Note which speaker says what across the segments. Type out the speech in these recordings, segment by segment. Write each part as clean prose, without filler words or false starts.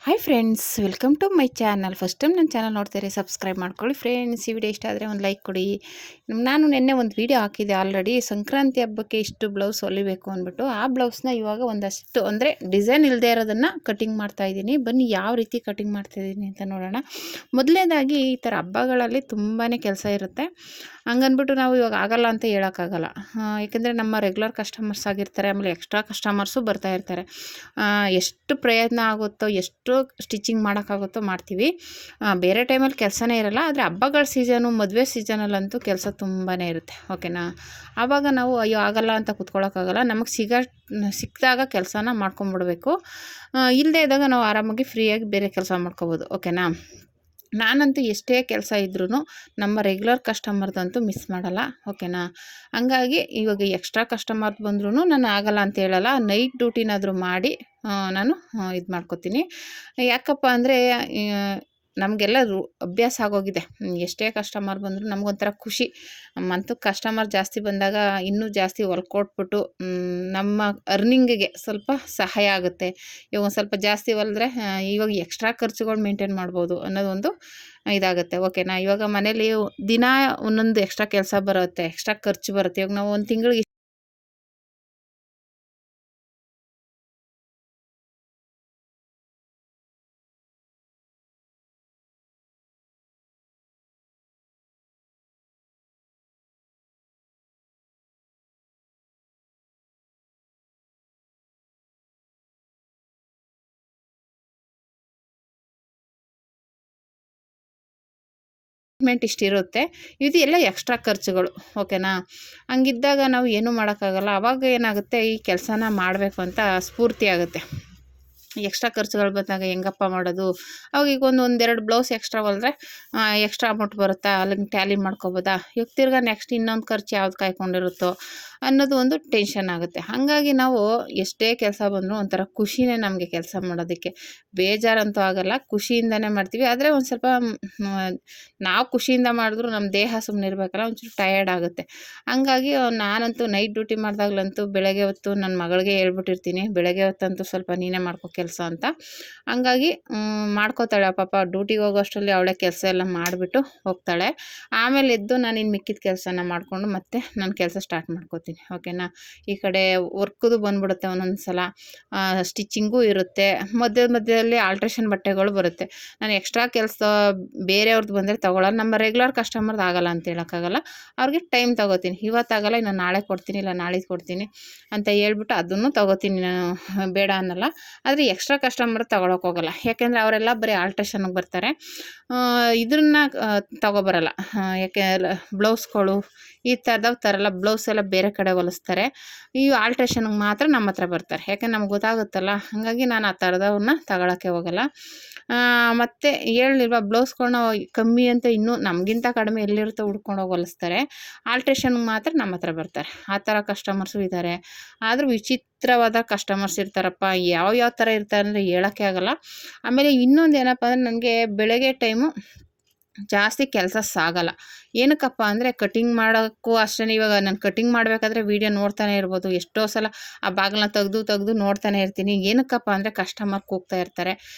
Speaker 1: Hi friends, welcome to my channel. First time ನನ್ನ channel ನೋಡ್ತೀರಿ, subscribe ಮಾಡ್ಕೊಳ್ಳಿ friends. ಈ ವಿಡಿಯೋ ಇಷ್ಟ ಆದರೆ ಒಂದು ಲೈಕ್ ಕೊಡಿ. ನಾನು ನಿನ್ನೆ ಒಂದು ವಿಡಿಯೋ ಹಾಕಿದ್ದೆ ಆಲ್ರೆಡಿ, ಸಂಕ್ರಾಂತಿ ಹಬ್ಬಕ್ಕೆ ಇಷ್ಟು ಬ್ಲೌಸ್ ಹೊಲಿಬೇಕು ಅಂದ್ಬಿಟ್ಟು. ಆ ಬ್ಲೌಸ್ನ ಇವಾಗ ಒಂದಷ್ಟು ಅಂದರೆ ಡಿಸೈನ್ ಇಲ್ಲದೆ ಇರೋದನ್ನು ಕಟಿಂಗ್ ಮಾಡ್ತಾಯಿದ್ದೀನಿ. ಬನ್ನಿ ಯಾವ ರೀತಿ ಕಟಿಂಗ್ ಮಾಡ್ತಾಯಿದ್ದೀನಿ ಅಂತ ನೋಡೋಣ. ಮೊದಲನೇದಾಗಿ ಈ ಥರ ಹಬ್ಬಗಳಲ್ಲಿ ತುಂಬಾ ಕೆಲಸ ಇರುತ್ತೆ. ಹಂಗನ್ಬಿಟ್ಟು ನಾವು ಇವಾಗ ಆಗಲ್ಲ ಅಂತ ಹೇಳೋಕ್ಕಾಗಲ್ಲ. ಯಾಕೆಂದರೆ ನಮ್ಮ ರೆಗ್ಯುಲರ್ ಕಸ್ಟಮರ್ಸ್ ಆಗಿರ್ತಾರೆ, ಆಮೇಲೆ ಎಕ್ಸ್ಟ್ರಾ ಕಸ್ಟಮರ್ಸು ಬರ್ತಾಯಿರ್ತಾರೆ. ಎಷ್ಟು ಪ್ರಯತ್ನ ಆಗುತ್ತೋ, ಎಷ್ಟು ಸ್ಟಿಚಿಂಗ್ ಮಾಡೋಕ್ಕಾಗುತ್ತೋ ಮಾಡ್ತೀವಿ. ಬೇರೆ ಟೈಮಲ್ಲಿ ಕೆಲಸನೇ ಇರೋಲ್ಲ. ಆದರೆ ಹಬ್ಬಗಳ ಸೀಸನು, ಮದುವೆ ಸೀಸನಲ್ಲಂತೂ ಕೆಲಸ ತುಂಬಾ ಇರುತ್ತೆ. ಓಕೆನಾ. ಆವಾಗ ನಾವು ಅಯ್ಯೋ ಆಗಲ್ಲ ಅಂತ ಕೂತ್ಕೊಳ್ಳೋಕ್ಕಾಗಲ್ಲ. ನಮಗೆ ಸಿಕ್ಕಿದಾಗ ಕೆಲಸನ ಮಾಡ್ಕೊಂಬಿಡ್ಬೇಕು. ಇಲ್ಲದೇ ಇದ್ದಾಗ ನಾವು ಆರಾಮಾಗಿ ಫ್ರೀಯಾಗಿ ಬೇರೆ ಕೆಲಸ ಮಾಡ್ಕೋಬೋದು. ಓಕೆನಾ. ನಾನಂತೂ ಎಷ್ಟೇ ಕೆಲಸ ಇದ್ರೂ ನಮ್ಮ ರೆಗ್ಯುಲರ್ ಕಸ್ಟಮರ್ದಂತೂ ಮಿಸ್ ಮಾಡಲ್ಲ. ಓಕೆನಾ. ಹಂಗಾಗಿ ಇವಾಗ ಎಕ್ಸ್ಟ್ರಾ ಕಸ್ಟಮರ್ ಬಂದ್ರೂ ನಾನು ಆಗಲ್ಲ ಅಂತ ಹೇಳಲ್ಲ. ನೈಟ್ ಡ್ಯೂಟಿನಾದರೂ ಮಾಡಿ ನಾನು ಇದು ಮಾಡ್ಕೋತೀನಿ. ಯಾಕಪ್ಪ ಅಂದರೆ ನಮಗೆಲ್ಲ ಅಭ್ಯಾಸ ಆಗೋಗಿದೆ. ಎಷ್ಟೇ ಕಸ್ಟಮರ್ ಬಂದರೂ ನಮಗೊಂಥರ ಖುಷಿ. ಮಂತು ಕಸ್ಟಮರ್ ಜಾಸ್ತಿ ಬಂದಾಗ ಇನ್ನೂ ಜಾಸ್ತಿ ಹೊಲ್ಕೊಟ್ಬಿಟ್ಟು ನಮ್ಮ ಅರ್ನಿಂಗಿಗೆ ಸ್ವಲ್ಪ ಸಹಾಯ ಆಗುತ್ತೆ. ಇವಾಗ ಒಂದು ಸ್ವಲ್ಪ ಜಾಸ್ತಿ ಹೊಲಿದ್ರೆ ಇವಾಗ ಎಕ್ಸ್ಟ್ರಾ ಖರ್ಚುಗಳು ಮೇಂಟೈನ್ ಮಾಡ್ಬೋದು ಅನ್ನೋದೊಂದು ಇದಾಗುತ್ತೆ. ಓಕೆನಾ. ಇವಾಗ ಮನೇಲಿ ದಿನ ಒಂದೊಂದು ಎಕ್ಸ್ಟ್ರಾ ಕೆಲಸ ಬರುತ್ತೆ, ಎಕ್ಸ್ಟ್ರಾ ಖರ್ಚು ಬರುತ್ತೆ. ಇವಾಗ ನಾವು ಒಂದು ತಿಂಗಳಿಗೆ ಇಷ್ಟಿರುತ್ತೆ. ಇದು ಎಲ್ಲ ಎಕ್ಸ್ಟ್ರಾ ಖರ್ಚುಗಳು. ಓಕೆನಾ. ಹಂಗಿದ್ದಾಗ ನಾವು ಏನೂ ಮಾಡೋಕ್ಕಾಗಲ್ಲ. ಆವಾಗ ಏನಾಗುತ್ತೆ, ಈ ಕೆಲಸನ ಮಾಡಬೇಕು ಅಂತ ಸ್ಫೂರ್ತಿ ಆಗುತ್ತೆ. ಎಕ್ಸ್ಟ್ರಾ ಖರ್ಚುಗಳು ಬಂದಾಗ ಹೆಂಗಪ್ಪ ಮಾಡೋದು. ಅವಾಗ ಈಗ ಒಂದೆರಡು ಬ್ಲೌಸ್ ಎಕ್ಸ್ಟ್ರಾ ಹೊಲಿದ್ರೆ ಎಕ್ಸ್ಟ್ರಾ ಅಮೌಂಟ್ ಬರುತ್ತಾ, ಅಲ್ಲಿಗೆ ಟ್ಯಾಲಿ ಮಾಡ್ಕೊಬೋದಾ. ಈಗ ತಿರ್ಗಾ ನೆಕ್ಸ್ಟ್ ಇನ್ನೊಂದು ಖರ್ಚು ಯಾವ್ದು ಕಾಯ್ಕೊಂಡಿರುತ್ತೋ ಅನ್ನೋದು ಒಂದು ಟೆನ್ಷನ್ ಆಗುತ್ತೆ. ಹಾಗಾಗಿ ನಾವು ಎಷ್ಟೇ ಕೆಲಸ ಬಂದರೂ ಒಂಥರ ಖುಷಿನೇ ನಮಗೆ ಕೆಲಸ ಮಾಡೋದಕ್ಕೆ. ಬೇಜಾರಂತೂ ಆಗಲ್ಲ, ಖುಷಿಯಿಂದನೇ ಮಾಡ್ತೀವಿ. ಆದರೆ ಒಂದು ಸ್ವಲ್ಪ ನಾವು ಖುಷಿಯಿಂದ ಮಾಡಿದ್ರು ನಮ್ಮ ದೇಹ ಸುಮ್ಮನೆ ಇರಬೇಕಲ್ಲ, ಒಂಚೂರು ಟಯರ್ಡ್ ಆಗುತ್ತೆ. ಹಂಗಾಗಿ ನಾನಂತೂ ನೈಟ್ ಡ್ಯೂಟಿ ಮಾಡಿದಾಗಲಂತೂ ಬೆಳಗ್ಗೆ ಹೊತ್ತು ನನ್ನ ಮಗಳಿಗೆ ಹೇಳ್ಬಿಟ್ಟಿರ್ತೀನಿ, ಬೆಳಗ್ಗೆ ಹೊತ್ತಂತೂ ಸ್ವಲ್ಪ ನೀನೇ ಮಾಡ್ಕೊ ಕೆಲಸ ಅಂತ. ಹಂಗಾಗಿ ಮಾಡ್ಕೋತಾಳೆ ಪಾಪ. ಡ್ಯೂಟಿಗೆ ಹೋಗೋಷ್ಟರಲ್ಲಿ ಅವಳೇ ಕೆಲಸ ಎಲ್ಲ ಮಾಡಿಬಿಟ್ಟು ಹೋಗ್ತಾಳೆ. ಆಮೇಲೆ ಎದ್ದು ನಾನು ಇನ್ನು ಮಿಕ್ಕಿದ ಕೆಲಸನ ಮಾಡಿಕೊಂಡು ಮತ್ತೆ ನನ್ನ ಕೆಲಸ ಸ್ಟಾರ್ಟ್ ಮಾಡ್ಕೋತೀನಿ. ಓಕೆನಾ. ಈ ಕಡೆ ವರ್ಕ್ದು ಬಂದ್ಬಿಡುತ್ತೆ ಒಂದೊಂದು ಸಲ, ಸ್ಟಿಚಿಂಗೂ ಇರುತ್ತೆ, ಮಧ್ಯದಲ್ಲಿ ಆಲ್ಟ್ರೇಷನ್ ಬಟ್ಟೆಗಳು ಬರುತ್ತೆ. ನಾನು ಎಕ್ಸ್ಟ್ರಾ ಕೆಲಸ ಬೇರೆಯವ್ರದ್ದು ಬಂದರೆ ತೊಗೊಳ್ಳೋದು. ನಮ್ಮ ರೆಗ್ಯುಲರ್ ಕಸ್ಟಮರ್ದು ಆಗಲ್ಲ ಅಂತ ಹೇಳೋಕ್ಕಾಗಲ್ಲ. ಅವ್ರಿಗೆ ಟೈಮ್ ತೊಗೋತೀನಿ. ಇವತ್ತಾಗಲ್ಲ, ಇನ್ನು ನಾಳೆ ಕೊಡ್ತೀನಿ, ಇಲ್ಲ ನಾಳಿದ್ದು ಕೊಡ್ತೀನಿ ಅಂತ ಹೇಳ್ಬಿಟ್ಟು ಅದನ್ನು ತೊಗೋತೀನಿ ನಾನು, ಬೇಡ ಅನ್ನಲ್ಲ. ಆದರೆ ಎಕ್ಸ್ಟ್ರಾ ಕಸ್ಟಮರ್ ತೊಗೊಳಕ್ಕೆ ಹೋಗಲ್ಲ. ಯಾಕೆಂದರೆ ಅವರೆಲ್ಲ ಬರೀ ಆಲ್ಟ್ರೇಷನ್ಗೆ ಬರ್ತಾರೆ. ಇದನ್ನ ತೊಗೊಬರಲ್ಲ. ಯಾಕೆ ಬ್ಲೌಸ್ಗಳು ಈ ಥರದವು ತರಲ್ಲ. ಬ್ಲೌಸ್ ಎಲ್ಲ ಬೇರೆ ಕಡೆ ಹೊಲಿಸ್ತಾರೆ. ಈ ಆಲ್ಟ್ರೇಷನ್ಗೆ ಮಾತ್ರ ನಮ್ಮ ಹತ್ರ ಬರ್ತಾರೆ. ಯಾಕೆ ನಮ್ಗೆ ಗೊತ್ತಾಗುತ್ತಲ್ಲ. ಹಾಗಾಗಿ ನಾನು ಆ ಥರದವನ್ನ ತಗೊಳಕ್ಕೆ ಹೋಗಲ್ಲ. ಮತ್ತು ಹೇಳಿಲ್ವ, ಬ್ಲೌಸ್ಗಳನ್ನ ಕಮ್ಮಿ ಅಂತ ಇನ್ನೂ ನಮಗಿಂತ ಕಡಿಮೆ ಎಲ್ಲಿರುತ್ತೋ ಹುಡ್ಕೊಂಡೋಗಿ ಹೊಲಿಸ್ತಾರೆ. ಆಲ್ಟ್ರೇಷನ್ಗೆ ಮಾತ್ರ ನಮ್ಮ ಹತ್ರ ಬರ್ತಾರೆ. ಆ ಥರ ಕಸ್ಟಮರ್ಸು ಇದ್ದಾರೆ. ಆದರೂ ವಿಚಿತ್ರವಾದ ಕಸ್ಟಮರ್ಸ್ ಇರ್ತಾರಪ್ಪ. ಯಾವ ಥರ ಇರ್ತಾರೆ ಅಂದರೆ ಹೇಳೋಕ್ಕೆ ಆಗಲ್ಲ. ಆಮೇಲೆ ಇನ್ನೊಂದು ಏನಪ್ಪ ಅಂದರೆ, ನನಗೆ ಬೆಳಗ್ಗೆ ಟೈಮು ಜಾಸ್ತಿ ಕೆಲಸ ಸಾಗಲ್ಲ. ಏನಕ್ಕಪ್ಪ ಅಂದರೆ ಕಟಿಂಗ್ ಮಾಡೋಕ್ಕೂ ಅಷ್ಟೇ. ಇವಾಗ ನಾನು ಕಟಿಂಗ್ ಮಾಡಬೇಕಾದ್ರೆ ವೀಡಿಯೋ ನೋಡ್ತಾನೆ ಇರ್ಬೋದು. ಎಷ್ಟೋ ಸಲ ಆ ಬಾಗಿಲನ್ನ ತೆಗೆದು ನೋಡ್ತಾನೆ ಇರ್ತೀನಿ. ಏನಕ್ಕಪ್ಪ ಅಂದರೆ ಕಸ್ಟಮರ್ ಕೂಗ್ತಾ ಇರ್ತಾರೆ,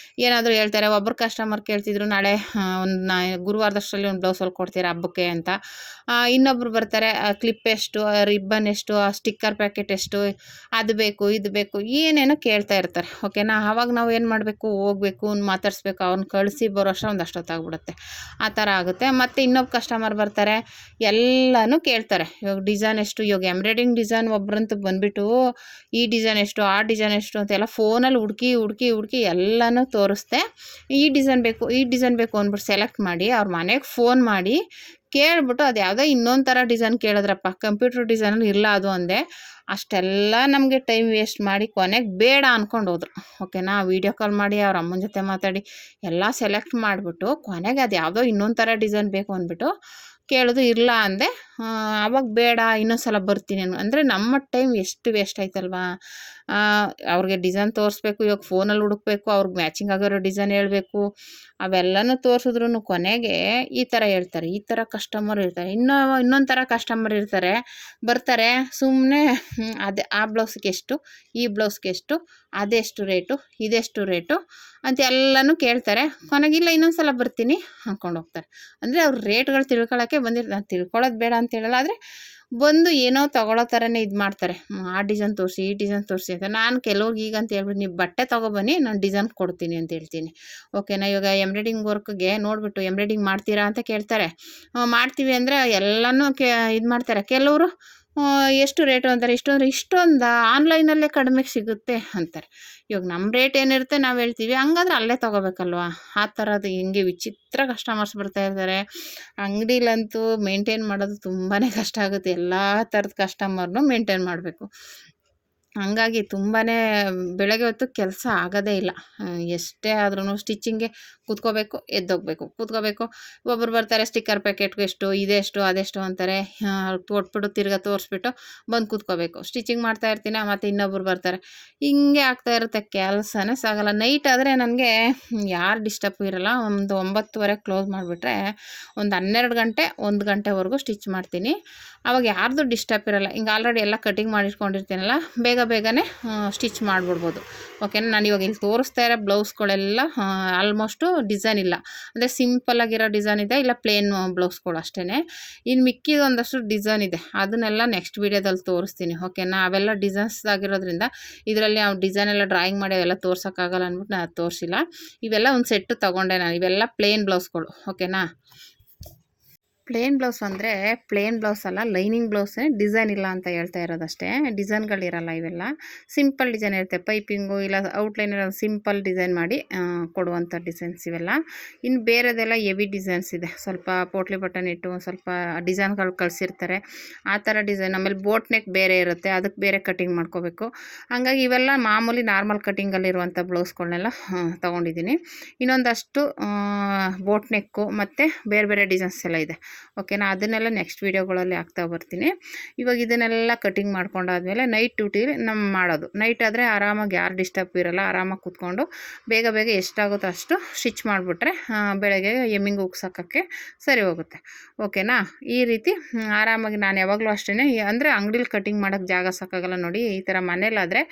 Speaker 1: ಏನಾದರೂ ಹೇಳ್ತಾರೆ. ಒಬ್ಬರು ಕಸ್ಟಮರ್ ಕೇಳ್ತಿದ್ರು, ನಾಳೆ ಗುರುವಾರದಷ್ಟರಲ್ಲಿ ಒಂದು ಬ್ಲೌಸ್ ಹೊಲ್ಕೊಡ್ತೀರಾ ಹಬ್ಬಕ್ಕೆ ಅಂತ. ಇನ್ನೊಬ್ರು ಬರ್ತಾರೆ, ಕ್ಲಿಪ್ ಎಷ್ಟು, ರಿಬ್ಬನ್ ಎಷ್ಟು, ಸ್ಟಿಕ್ಕರ್ ಪ್ಯಾಕೆಟ್ ಎಷ್ಟು, ಅದು ಬೇಕು ಇದು ಬೇಕು ಏನೇನೋ ಕೇಳ್ತಾ ಇರ್ತಾರೆ. ಓಕೆನಾ. ಆವಾಗ ನಾವು ಏನು ಮಾಡಬೇಕು, ಹೋಗ್ಬೇಕು, ಮಾತಾಡಿಸ್ಬೇಕು. ಅವ್ನು ಕಳಿಸಿ ಬರೋ ಅಷ್ಟರಲ್ಲಿ ಒಂದು ಅಷ್ಟೊತ್ತಾಗ್ಬಿಡುತ್ತೆ. ಆ ಥರ ಆಗುತ್ತೆ. ಮತ್ತು ಇನ್ನೊಬ್ಬ ಕಸ್ಟಮರ್ ಬರ್ತಾರೆ, ಎಲ್ಲನೂ ಕೇಳ್ತಾರೆ. ಇವಾಗ ಡಿಸೈನ್ ಎಷ್ಟು, ಇವಾಗ ಎಂಬ್ರಾಯ್ಡಿಂಗ್ ಡಿಸೈನ್ ಒಬ್ಬರಂತೂ ಬಂದುಬಿಟ್ಟು ಈ ಡಿಸೈನ್ ಎಷ್ಟು, ಆ ಡಿಸೈನ್ ಎಷ್ಟು ಅಂತೆಲ್ಲ ಫೋನಲ್ಲಿ ಹುಡುಕಿ ಎಲ್ಲನೂ ತೋರಿಸ್ದೆ. ಈ ಡಿಸೈನ್ ಬೇಕು ಅಂದ್ಬಿಟ್ಟು ಸೆಲೆಕ್ಟ್ ಮಾಡಿ ಅವ್ರ ಮನೆಗೆ ಫೋನ್ ಮಾಡಿ ಕೇಳ್ಬಿಟ್ಟು, ಅದು ಯಾವುದೋ ಇನ್ನೊಂದು ಥರ ಡಿಸೈನ್ ಕೇಳಿದ್ರಪ್ಪ, ಕಂಪ್ಯೂಟರ್ ಡಿಸೈನಲ್ಲಿ ಇಲ್ಲ ಅದು ಅಂದೆ. ಅಷ್ಟೆಲ್ಲ ನಮಗೆ ಟೈಮ್ ವೇಸ್ಟ್ ಮಾಡಿ ಕೊನೆಗೆ ಬೇಡ ಅಂದ್ಕೊಂಡು ಹೋದ್ರು. ಓಕೆನಾ. ವೀಡಿಯೋ ಕಾಲ್ ಮಾಡಿ ಅವ್ರ ಅಮ್ಮನ ಜೊತೆ ಮಾತಾಡಿ ಎಲ್ಲ ಸೆಲೆಕ್ಟ್ ಮಾಡಿಬಿಟ್ಟು ಕೊನೆಗೆ ಅದು ಯಾವುದೋ ಇನ್ನೊಂದು ಥರ ಡಿಸೈನ್ ಬೇಕು ಅಂದ್ಬಿಟ್ಟು ಕೇಳಿದ್ರು. ಇಲ್ಲ ಅಂದೆ. ಆವಾಗ ಬೇಡ, ಇನ್ನೊಂದು ಸಲ ಬರ್ತೀನಿ ಅಂದರೆ ನಮ್ಮ ಟೈಮ್ ಎಷ್ಟು ವೇಸ್ಟ್ ಆಯ್ತಲ್ವಾ. ಅವ್ರಿಗೆ ಡಿಸೈನ್ ತೋರಿಸ್ಬೇಕು, ಇವಾಗ ಫೋನಲ್ಲಿ ಹುಡುಕ್ಬೇಕು, ಅವ್ರಿಗೆ ಮ್ಯಾಚಿಂಗ್ ಆಗಿರೋ ಡಿಸೈನ್ ಹೇಳಬೇಕು, ಅವೆಲ್ಲನೂ ತೋರಿಸಿದ್ರು ಕೊನೆಗೆ ಈ ಥರ ಹೇಳ್ತಾರೆ. ಈ ಥರ ಕಸ್ಟಮರ್ ಇರ್ತಾರೆ. ಇನ್ನೊಂದು ಥರ ಕಸ್ಟಮರ್ ಇರ್ತಾರೆ, ಬರ್ತಾರೆ ಸುಮ್ಮನೆ ಅದೇ ಆ ಬ್ಲೌಸ್ಗೆ ಎಷ್ಟು, ಈ ಬ್ಲೌಸ್ಗೆ ಎಷ್ಟು, ಅದೆಷ್ಟು ರೇಟು, ಇದೆಷ್ಟು ರೇಟು ಅಂತ ಎಲ್ಲನೂ ಕೇಳ್ತಾರೆ. ಕೊನೆಗಿಲ್ಲ ಇನ್ನೊಂದು ಸಲ ಬರ್ತೀನಿ ಅಂದ್ಕೊಂಡು ಹೋಗ್ತಾರೆ. ಅಂದರೆ ಅವ್ರು ರೇಟ್ಗಳು ತಿಳ್ಕೊಳ್ಳೋಕ್ಕೆ ಬಂದಿರ್ತಾರೆ. ನಾನು ತಿಳ್ಕೊಳ್ಳೋದು ಬೇಡ ಅಂತ ಹೇಳಲ್ಲ, ಆದರೆ ಬಂದು ಏನೋ ತೊಗೊಳ್ಳೋ ಥರನೇ ಇದು ಮಾಡ್ತಾರೆ. ಆ ಡಿಸೈನ್ ತೋರಿಸಿ, ಈ ಡಿಸೈನ್ ತೋರಿಸಿ ಅಂತ. ನಾನು ಕೆಲವ್ರಿಗೆ ಈಗ ಅಂತ ಹೇಳ್ಬಿಟ್ಟು ನೀವು ಬಟ್ಟೆ ತೊಗೊಬನ್ನಿ, ನಾನು ಡಿಸೈನ್ ಕೊಡ್ತೀನಿ ಅಂತ ಹೇಳ್ತೀನಿ. ಓಕೆನಾ. ಇವಾಗ ಎಂಬ್ರಾಯ್ಡಿಂಗ್ ವರ್ಕ್ಗೆ ನೋಡಿಬಿಟ್ಟು ಎಂಬ್ರಾಯ್ಡಿಂಗ್ ಮಾಡ್ತೀರಾ ಅಂತ ಕೇಳ್ತಾರೆ. ಮಾಡ್ತೀವಿ ಅಂದರೆ ಎಲ್ಲನೂ ಇದು ಮಾಡ್ತಾರೆ. ಕೆಲವರು ಎಷ್ಟು ರೇಟು ಅಂತಾರೆ, ಇಷ್ಟೊಂದು ಆನ್ಲೈನಲ್ಲೇ ಕಡಿಮೆಗೆ ಸಿಗುತ್ತೆ ಅಂತಾರೆ. ಇವಾಗ ನಮ್ಮ ರೇಟ್ ಏನಿರುತ್ತೆ ನಾವು ಹೇಳ್ತೀವಿ, ಹಂಗಾದ್ರೆ ಅಲ್ಲೇ ತೊಗೋಬೇಕಲ್ವ. ಆ ಥರದ್ದು ಹಿಂಗೆ ವಿಚಿತ್ರ ಕಸ್ಟಮರ್ಸ್ ಬರ್ತಾ ಇರ್ತಾರೆ. ಅಂಗಡಿಲಂತೂ ಮೇಂಟೈನ್ ಮಾಡೋದು ತುಂಬಾ ಕಷ್ಟ ಆಗುತ್ತೆ. ಎಲ್ಲ ಥರದ ಕಸ್ಟಮರ್ನು ಮೇಂಟೈನ್ ಮಾಡಬೇಕು. ಹಂಗಾಗಿ ತುಂಬಾ ಬೆಳಗ್ಗೆ ಹೊತ್ತು ಕೆಲಸ ಆಗೋದೇ ಇಲ್ಲ. ಎಷ್ಟೇ ಆದ್ರೂ ಸ್ಟಿಚಿಂಗ್ಗೆ ಕೂತ್ಕೋಬೇಕು, ಎದ್ದೋಗ್ಬೇಕು, ಕೂತ್ಕೋಬೇಕು. ಒಬ್ಬರು ಬರ್ತಾರೆ, ಸ್ಟಿಕ್ಕರ್ ಪ್ಯಾಕೆಟ್ಗೆ ಎಷ್ಟು, ಇದೆಷ್ಟು ಅದೆಷ್ಟು ಅಂತಾರೆ. ಕೊಟ್ಬಿಟ್ಟು ತಿರ್ಗಾ ತೋರಿಸ್ಬಿಟ್ಟು ಬಂದು ಕೂತ್ಕೋಬೇಕು. ಸ್ಟಿಚಿಂಗ್ ಮಾಡ್ತಾ ಇರ್ತೀನಿ, ಮತ್ತು ಇನ್ನೊಬ್ರು ಬರ್ತಾರೆ. ಹಿಂಗೆ ಆಗ್ತಾ ಇರುತ್ತೆ, ಕೆಲಸನೇ ಸಾಗಲ್ಲ. ನೈಟ್ ಆದರೆ ನನಗೆ ಯಾರು ಡಿಸ್ಟರ್ಬ್ ಇರೋಲ್ಲ. ಒಂದು 9:30 ಕ್ಲೋಸ್ ಮಾಡಿಬಿಟ್ರೆ ಒಂದು 12 ಗಂಟೆ 1 ಗಂಟೆವರೆಗೂ ಸ್ಟಿಚ್ ಮಾಡ್ತೀನಿ. ಆವಾಗ ಯಾರ್ದು ಡಿಸ್ಟರ್ಬ್ ಇರೋಲ್ಲ. ಹಿಂಗೆ ಆಲ್ರೆಡಿ ಎಲ್ಲ ಕಟಿಂಗ್ ಮಾಡಿಟ್ಕೊಂಡಿರ್ತೀನಲ್ಲ, ಬೇಗನೆ ಸ್ಟಿಚ್ ಮಾಡಿಬಿಡ್ಬೋದು. ಓಕೆನಾ. ನಾನು ಇವಾಗ ಇಲ್ಲಿ ತೋರಿಸ್ತಾ ಇರೋ ಬ್ಲೌಸ್ಗಳೆಲ್ಲ ಆಲ್ಮೋಸ್ಟು ಡಿಸೈನ್ ಇಲ್ಲ, ಅಂದರೆ ಸಿಂಪಲ್ಲಾಗಿರೋ ಡಿಸೈನ್ ಇದೆ, ಇಲ್ಲ ಪ್ಲೇನ್ ಬ್ಲೌಸ್ಗಳು ಅಷ್ಟೇ. ಇನ್ನು ಮಿಕ್ಕಿದ ಒಂದಷ್ಟು ಡಿಸೈನ್ ಇದೆ, ಅದನ್ನೆಲ್ಲ ನೆಕ್ಸ್ಟ್ ವೀಡಿಯೋದಲ್ಲಿ ತೋರಿಸ್ತೀನಿ. ಓಕೆನಾ. ಅವೆಲ್ಲ ಡಿಸೈನ್ಸ್ ಆಗಿರೋದ್ರಿಂದ ಇದರಲ್ಲಿ ನಾವು ಡಿಸೈನ್ ಎಲ್ಲ ಡ್ರಾಯಿಂಗ್ ಮಾಡಿ ಅವೆಲ್ಲ ತೋರ್ಸೋಕ್ಕಾಗಲ್ಲ ಅಂದ್ಬಿಟ್ಟು ನಾನು ತೋರಿಸಿಲ್ಲ. ಇವೆಲ್ಲ ಒಂದು ಸೆಟ್ಟು ತೊಗೊಂಡೆ ನಾನು. ಇವೆಲ್ಲ ಪ್ಲೇನ್ ಬ್ಲೌಸ್ಗಳು. ಓಕೆನಾ. ಪ್ಲೇನ್ ಬ್ಲೌಸ್ ಅಂದರೆ ಪ್ಲೇನ್ ಬ್ಲೌಸ್ ಅಲ್ಲ, ಲೈನಿಂಗ್ ಬ್ಲೌಸೇ, ಡಿಸೈನ್ ಇಲ್ಲ ಅಂತ ಹೇಳ್ತಾ ಇರೋದಷ್ಟೇ. ಡಿಸೈನ್ಗಳಿರಲ್ಲ ಇವೆಲ್ಲ, ಸಿಂಪಲ್ ಡಿಸೈನ್ ಇರುತ್ತೆ. ಪೈಪಿಂಗು ಇಲ್ಲ ಔಟ್ಲೈನ್ ಸಿಂಪಲ್ ಡಿಸೈನ್ ಮಾಡಿ ಕೊಡುವಂಥ ಡಿಸೈನ್ಸ್ ಇವೆಲ್ಲ. ಇನ್ನು ಬೇರೆದೆಲ್ಲ ಹೆವಿ ಡಿಸೈನ್ಸ್ ಇದೆ, ಸ್ವಲ್ಪ ಪೋಟ್ಲಿ ಬಟನ್ ಇಟ್ಟು ಸ್ವಲ್ಪ ಡಿಸೈನ್ಗಳು ಕಳಿಸಿರ್ತಾರೆ, ಆ ಥರ ಡಿಸೈನ್. ಆಮೇಲೆ ಬೋಟ್ ನೆಕ್ ಬೇರೆ ಇರುತ್ತೆ, ಅದಕ್ಕೆ ಬೇರೆ ಕಟಿಂಗ್ ಮಾಡ್ಕೋಬೇಕು. ಹಂಗಾಗಿ ಇವೆಲ್ಲ ಮಾಮೂಲಿ ನಾರ್ಮಲ್ ಕಟಿಂಗಲ್ಲಿರುವಂಥ ಬ್ಲೌಸ್ಗಳನ್ನೆಲ್ಲ ತೊಗೊಂಡಿದ್ದೀನಿ. ಇನ್ನೊಂದಷ್ಟು ಬೋಟ್ ನೆಕ್ಕು ಮತ್ತು ಬೇರೆ ಡಿಸೈನ್ಸ್ ಎಲ್ಲ ಇದೆ. ಓಕೆನಾ. ಅದನ್ನೆಲ್ಲ ನೆಕ್ಸ್ಟ್ ವೀಡಿಯೋಗಳಲ್ಲಿ ಹಾಕ್ತಾ ಬರ್ತೀನಿ. ಇವಾಗ ಇದನ್ನೆಲ್ಲ ಕಟಿಂಗ್ ಮಾಡ್ಕೊಂಡಾದ್ಮೇಲೆ ನೈಟ್ ಡ್ಯೂಟಿ ಮಾಡೋದು. ನೈಟ್ ಆದರೆ ಆರಾಮಾಗಿ ಯಾರು ಡಿಸ್ಟರ್ಬ್ ಇರೋಲ್ಲ, ಆರಾಮಾಗಿ ಕೂತ್ಕೊಂಡು ಬೇಗ ಎಷ್ಟಾಗುತ್ತೋ ಅಷ್ಟು ಸ್ಟಿಚ್ ಮಾಡಿಬಿಟ್ರೆ ಬೆಳಗ್ಗೆ ಎಮ್ಮಿಂಗ್ ಉಗ್ಸೋಕ್ಕೆ ಸರಿ ಹೋಗುತ್ತೆ. ಓಕೆನಾ. ಈ ರೀತಿ ಆರಾಮಾಗಿ ನಾನು ಯಾವಾಗಲೂ ಅಷ್ಟೇ, ಅಂದರೆ ಅಂಗಡಿಲಿ ಕಟಿಂಗ್ ಮಾಡೋಕ್ಕೆ ಜಾಗ ಸಾಕಾಗಲ್ಲ ನೋಡಿ. ಈ ಥರ ಮನೇಲಾದರೆ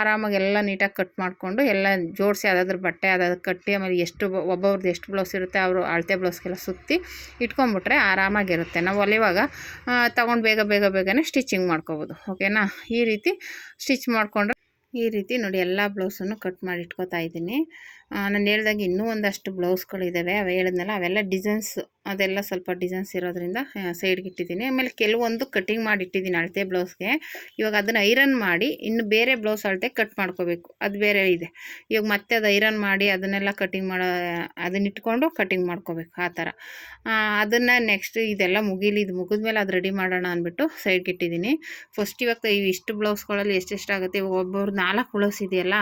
Speaker 1: ಆರಾಮಾಗಿ ಎಲ್ಲ ನೀಟಾಗಿ ಕಟ್ ಮಾಡಿಕೊಂಡು ಎಲ್ಲ ಜೋಡಿಸಿ ಅದಾದ್ರ ಬಟ್ಟೆ ಅದಾದ ಕಟ್ಟಿ, ಆಮೇಲೆ ಒಬ್ಬೊಬ್ರದ್ದು ಎಷ್ಟು ಬ್ಲೌಸ್ ಇರುತ್ತೆ ಅವರು ಅಳತೆ ಬ್ಲೌಸ್ಗೆಲ್ಲ ಸುತ್ತಿ ಇಟ್ಕೊಂಡ್ಬಿಟ್ರೆ ಆರಾಮಾಗಿರುತ್ತೆ. ನಾವು ಒಲೆವಾಗ ತಗೊಂಡು ಬೇಗನೆ ಸ್ಟಿಚಿಂಗ್ ಮಾಡ್ಕೋಬೋದು. ಓಕೆನಾ. ಈ ರೀತಿ ಸ್ಟಿಚ್ ಮಾಡಿಕೊಂಡ್ರೆ ಈ ರೀತಿ ನೋಡಿ ಎಲ್ಲ ಬ್ಲೌಸನ್ನು ಕಟ್ ಮಾಡಿ ಇಟ್ಕೋತಾ ಇದ್ದೀನಿ. ನಾನು ಹೇಳ್ದಂಗೆ ಇನ್ನೂ ಒಂದಷ್ಟು ಬ್ಲೌಸ್ಗಳಿದ್ದಾವೆ, ಅವು ಹೇಳಿದ್ನಲ್ಲ, ಅವೆಲ್ಲ ಡಿಸೈನ್ಸ್, ಅದೆಲ್ಲ ಸ್ವಲ್ಪ ಡಿಸೈನ್ಸ್ ಇರೋದ್ರಿಂದ ಸೈಡ್ಗೆ ಇಟ್ಟಿದ್ದೀನಿ. ಆಮೇಲೆ ಕೆಲವೊಂದು ಕಟಿಂಗ್ ಮಾಡಿ ಇಟ್ಟಿದ್ದೀನಿ ಅಳತೆ ಬ್ಲೌಸ್ಗೆ. ಇವಾಗ ಅದನ್ನು ಐರನ್ ಮಾಡಿ ಇನ್ನು ಬೇರೆ ಬ್ಲೌಸ್ ಅಳತೆ ಕಟ್ ಮಾಡ್ಕೋಬೇಕು, ಅದು ಬೇರೆ ಇದೆ. ಇವಾಗ ಮತ್ತೆ ಅದು ಐರನ್ ಮಾಡಿ ಅದನ್ನೆಲ್ಲ ಕಟಿಂಗ್ ಅದನ್ನ ಇಟ್ಕೊಂಡು ಕಟಿಂಗ್ ಮಾಡ್ಕೋಬೇಕು, ಆ ಥರ. ಅದನ್ನು ನೆಕ್ಸ್ಟ್ ಇದೆಲ್ಲ ಮುಗೀಲಿ, ಇದು ಮುಗಿದ್ಮೇಲೆ ಅದು ರೆಡಿ ಮಾಡೋಣ ಅಂದ್ಬಿಟ್ಟು ಸೈಡ್ಗೆ ಇಟ್ಟಿದ್ದೀನಿ. ಫಸ್ಟ್ ಇವಾಗ ಇಷ್ಟು ಬ್ಲೌಸ್ಗಳಲ್ಲಿ ಎಷ್ಟೆಷ್ಟಾಗುತ್ತೆ, ಒಬ್ಬರು 4 ಬ್ಲೌಸ್ ಇದೆಯಲ್ಲ,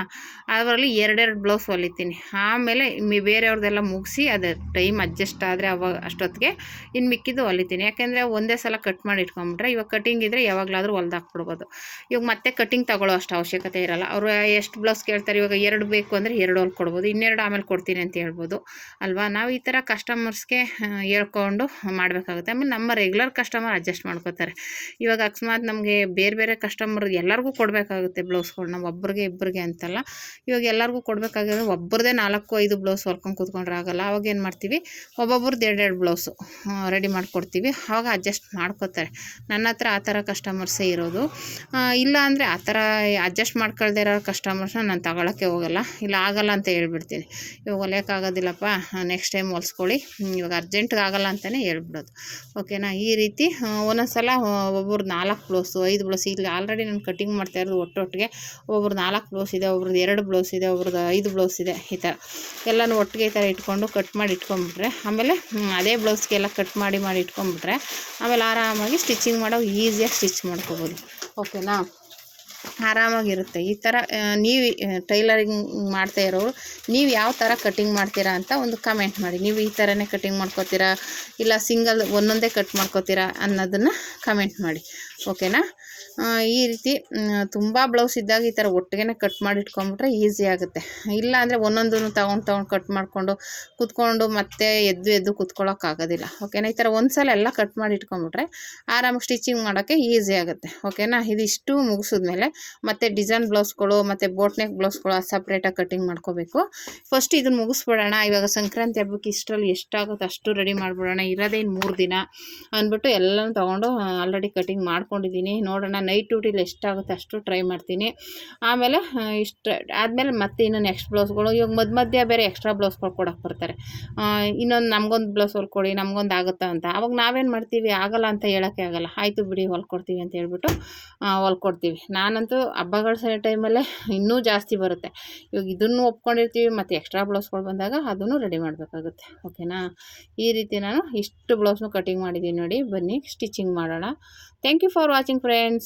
Speaker 1: ಅದರಲ್ಲಿ 2 ಬ್ಲೌಸ್ ಹೊಲಿತೀನಿ. ಆಮೇಲೆ ಬೇರೆಯವ್ರದ್ದೆಲ್ಲ ಮುಗಿಸಿ ಅದು ಟೈಮ್ ಅಡ್ಜಸ್ಟ್ ಆದರೆ ಅಷ್ಟೊತ್ತಿಗೆ ಇನ್ನು ಮಿಕ್ಕಿದ್ದು ಹೊಲಿತೀನಿ. ಯಾಕೆಂದರೆ ಒಂದೇ ಸಲ ಕಟ್ ಮಾಡಿ ಇಟ್ಕೊಂಬಿಟ್ರೆ ಇವಾಗ ಕಟಿಂಗ್ ಇದ್ದರೆ ಯಾವಾಗಲಾದರೂ ಹೊಲ್ದಾಕ್ಬಿಡ್ಬೋದು. ಇವಾಗ ಮತ್ತೆ ಕಟಿಂಗ್ ತಗೊಳ್ಳೋ ಅಷ್ಟು ಅವಶ್ಯಕತೆ ಇರೋಲ್ಲ. ಅವರು ಎಷ್ಟು ಬ್ಲೌಸ್ ಕೇಳ್ತಾರೆ, ಇವಾಗ 2 ಬೇಕು ಅಂದರೆ 2 ಹೊಲ್ಕೊಡ್ಬೋದು, ಇನ್ನೆರಡು ಆಮೇಲೆ ಕೊಡ್ತೀನಿ ಅಂತ ಹೇಳ್ಬೋದು ಅಲ್ವಾ. ನಾವು ಈ ಥರ ಕಸ್ಟಮರ್ಸ್ಗೆ ಹೇಳ್ಕೊಂಡು ಮಾಡಬೇಕಾಗುತ್ತೆ. ಆಮೇಲೆ ನಮ್ಮ ರೆಗ್ಯುಲರ್ ಕಸ್ಟಮರ್ ಅಡ್ಜಸ್ಟ್ ಮಾಡ್ಕೋತಾರೆ. ಇವಾಗ ಅಕಸ್ಮಾತ್ ನಮಗೆ ಬೇರೆ ಕಸ್ಟಮರ್ ಎಲ್ಲರಿಗೂ ಕೊಡಬೇಕಾಗುತ್ತೆ ಬ್ಲೌಸ್ಗಳನ್ನ, ಒಬ್ಬರಿಗೆ ಇಬ್ಬರಿಗೆ ಅಂತಲ್ಲ. ಇವಾಗ ಎಲ್ಲರಿಗೂ ಕೊಡಬೇಕಾಗಿರೋದು ಒಬ್ಬರದೇ 4-5 ಬ್ಲೌಸ್ ಹೊಲ್ಕೊಂಡು ಕೂತ್ಕೊಂಡ್ರೆ ಆಗಲ್ಲ. ಅವಾಗ ಏನು ಮಾಡ್ತೀವಿ, ಒಬ್ಬೊಬ್ರದ್ದು 2 ಬ್ಲೌಸು ರೆಡಿ ಮಾಡಿಕೊಡ್ತೀವಿ. ಆವಾಗ ಅಡ್ಜಸ್ಟ್ ಮಾಡ್ಕೋತಾರೆ. ನನ್ನ ಹತ್ರ ಆ ಥರ ಕಸ್ಟಮರ್ಸೇ ಇರೋದು. ಇಲ್ಲ ಅಂದರೆ ಆ ಥರ ಅಡ್ಜಸ್ಟ್ ಮಾಡ್ಕೊಳ್ದೇ ಇರೋ ಕಸ್ಟಮರ್ಸ್ನ ನಾನು ತಗೊಳ್ಳೋಕ್ಕೆ ಹೋಗಲ್ಲ, ಇಲ್ಲ ಆಗಲ್ಲ ಅಂತ ಹೇಳ್ಬಿಡ್ತೀನಿ. ಇವಾಗ ಹೊಲಿಯೋಕ್ಕಾಗೋದಿಲ್ಲಪ್ಪ, ನೆಕ್ಸ್ಟ್ ಟೈಮ್ ಹೊಲಿಸ್ಕೊಳ್ಳಿ, ಇವಾಗ ಅರ್ಜೆಂಟ್ಗೆ ಆಗಲ್ಲ ಅಂತಲೇ ಹೇಳ್ಬಿಡೋದು. ಓಕೆನಾ. ಈ ರೀತಿ ಒಂದೊಂದು ಸಲ ಒಬ್ಬರು 4 ಬ್ಲೌಸು 5 ಬ್ಲೌಸ್, ಇಲ್ಲಿ ಆಲ್ರೆಡಿ ನಾನು ಕಟಿಂಗ್ ಮಾಡ್ತಾ ಇರೋದು ಒಟ್ಟೊಟ್ಟಿಗೆ ಒಬ್ಬರು 4 ಬ್ಲೌಸ್ ಇದೆ, ಒಬ್ರದ್ದು 2 ಬ್ಲೌಸ್ ಇದೆ, ಒಬ್ರದ್ದು 5 ಬ್ಲೌಸ್ ಇದೆ. ಈ ಥರ ಎಲ್ಲನೂ ಒಟ್ಟಿಗೆ ಈ ಥರ ಇಟ್ಕೊಂಡು ಕಟ್ ಮಾಡಿ ಇಟ್ಕೊಂಡ್ಬಿಟ್ರೆ ಆಮೇಲೆ ಅದೇ ಬ್ಲೌಸ್ಗೆಲ್ಲ ಕಟ್ ಮಾಡಿ ಇಟ್ಕೊಂಡ್ಬಿಟ್ರೆ ಆಮೇಲೆ ಆರಾಮಾಗಿ ಸ್ಟಿಚಿಂಗ್ ಮಾಡೋ ಈಸಿಯಾಗಿ ಸ್ಟಿಚ್ ಮಾಡ್ಕೋಬೋದು. ಓಕೆನಾ. ಆರಾಮಾಗಿರುತ್ತೆ. ಈ ಥರ ನೀವು ಟೈಲರಿಂಗ್ ಮಾಡ್ತಾ ಇರೋರು ನೀವು ಯಾವ ಥರ ಕಟಿಂಗ್ ಮಾಡ್ತೀರಾ ಅಂತ ಒಂದು ಕಮೆಂಟ್ ಮಾಡಿ. ನೀವು ಈ ಥರನೇ ಕಟಿಂಗ್ ಮಾಡ್ಕೋತೀರಾ, ಇಲ್ಲ ಸಿಂಗಲ್ ಒಂದೊಂದೇ ಕಟ್ ಮಾಡ್ಕೋತೀರಾ ಅನ್ನೋದನ್ನು ಕಮೆಂಟ್ ಮಾಡಿ. ಓಕೆನಾ. ಈ ರೀತಿ ತುಂಬ ಬ್ಲೌಸ್ ಇದ್ದಾಗ ಈ ಥರ ಒಟ್ಟಿಗೆ ಕಟ್ ಮಾಡಿ ಇಟ್ಕೊಂಡ್ಬಿಟ್ರೆ ಈಸಿ ಆಗುತ್ತೆ. ಇಲ್ಲ ಅಂದರೆ ಒಂದೊಂದನ್ನು ತೊಗೊಂಡು ಕಟ್ ಮಾಡಿಕೊಂಡು ಕೂತ್ಕೊಂಡು ಮತ್ತೆ ಎದ್ದು ಕೂತ್ಕೊಳ್ಳೋಕ್ಕಾಗೋದಿಲ್ಲ. ಓಕೆನಾ. ಈ ಥರ ಒಂದು ಸಲ ಎಲ್ಲ ಕಟ್ ಮಾಡಿ ಇಟ್ಕೊಂಡ್ಬಿಟ್ರೆ ಆರಾಮಾಗಿ ಸ್ಟಿಚಿಂಗ್ ಮಾಡೋಕ್ಕೆ ಈಸಿ ಆಗುತ್ತೆ. ಓಕೆನಾ. ಇದಿಷ್ಟು ಮುಗಿಸಿದ್ಮೇಲೆ ಮತ್ತು ಡಿಸೈನ್ ಬ್ಲೌಸ್ಗಳು ಮತ್ತು ಬೋಟ್ ನೆಕ್ ಬ್ಲೌಸ್ಗಳು ಸಪ್ರೇಟಾಗಿ ಕಟ್ಟಿಂಗ್ ಮಾಡ್ಕೋಬೇಕು. ಫಸ್ಟ್ ಇದನ್ನು ಮುಗಿಸ್ಬಿಡೋಣ. ಇವಾಗ ಸಂಕ್ರಾಂತಿ ಹಬ್ಬಕ್ಕೆ ಇಷ್ಟರಲ್ಲಿ ಎಷ್ಟಾಗುತ್ತೋ ಅಷ್ಟು ರೆಡಿ ಮಾಡಿಬಿಡೋಣ. ಇರೋದೇ 3 ದಿನ ಅಂದ್ಬಿಟ್ಟು ಎಲ್ಲನೂ ತೊಗೊಂಡು ಆಲ್ರೆಡಿ ಕಟ್ಟಿಂಗ್ ಮಾಡ್ಕೊಂಡಿದ್ದೀನಿ. ನೋಡೋಣ ನೈಟ್ ಡ್ಯೂಟಿಲಿ ಎಷ್ಟಾಗುತ್ತೆ ಅಷ್ಟು ಟ್ರೈ ಮಾಡ್ತೀನಿ. ಆಮೇಲೆ ಇಷ್ಟು ಆದಮೇಲೆ ಮತ್ತೆ ಇನ್ನು ನೆಕ್ಸ್ಟ್ ಬ್ಲೌಸ್ಗಳು ಇವಾಗ ಮಧ್ಯ ಬೇರೆ ಎಕ್ಸ್ಟ್ರಾ ಬ್ಲೌಸ್ಗಳು ಕೊಡೋಕೆ ಬರ್ತಾರೆ. ಇನ್ನೊಂದು ನಮಗೊಂದು ಬ್ಲೌಸ್ ಹೊಲ್ಕೊಡಿ, ನಮಗೊಂದು ಆಗುತ್ತಾ ಅಂತ. ಅವಾಗ ನಾವೇನು ಮಾಡ್ತೀವಿ, ಆಗಲ್ಲ ಅಂತ ಹೇಳೋಕ್ಕೆ ಆಗಲ್ಲ. ಆಯಿತು ಬಿಡಿ ಹೊಲ್ಕೊಡ್ತೀವಿ ಅಂತ ಹೇಳ್ಬಿಟ್ಟು ಹೊಲ್ಕೊಡ್ತೀವಿ. ನಾನಂತೂ ಹಬ್ಬಗಳ ಟೈಮಲ್ಲೇ ಇನ್ನೂ ಜಾಸ್ತಿ ಬರುತ್ತೆ. ಇವಾಗ ಇದನ್ನು ಒಪ್ಕೊಂಡಿರ್ತೀವಿ, ಮತ್ತು ಎಕ್ಸ್ಟ್ರಾ ಬ್ಲೌಸ್ಗಳು ಬಂದಾಗ ಅದನ್ನು ರೆಡಿ ಮಾಡಬೇಕಾಗುತ್ತೆ. ಓಕೆನಾ. ಈ ರೀತಿ ನಾನು ಇಷ್ಟು ಬ್ಲೌಸ್ನು ಕಟಿಂಗ್ ಮಾಡಿದ್ದೀನಿ ನೋಡಿ. ಬನ್ನಿ ಸ್ಟಿಚಿಂಗ್ ಮಾಡೋಣ. Thank you for watching friends.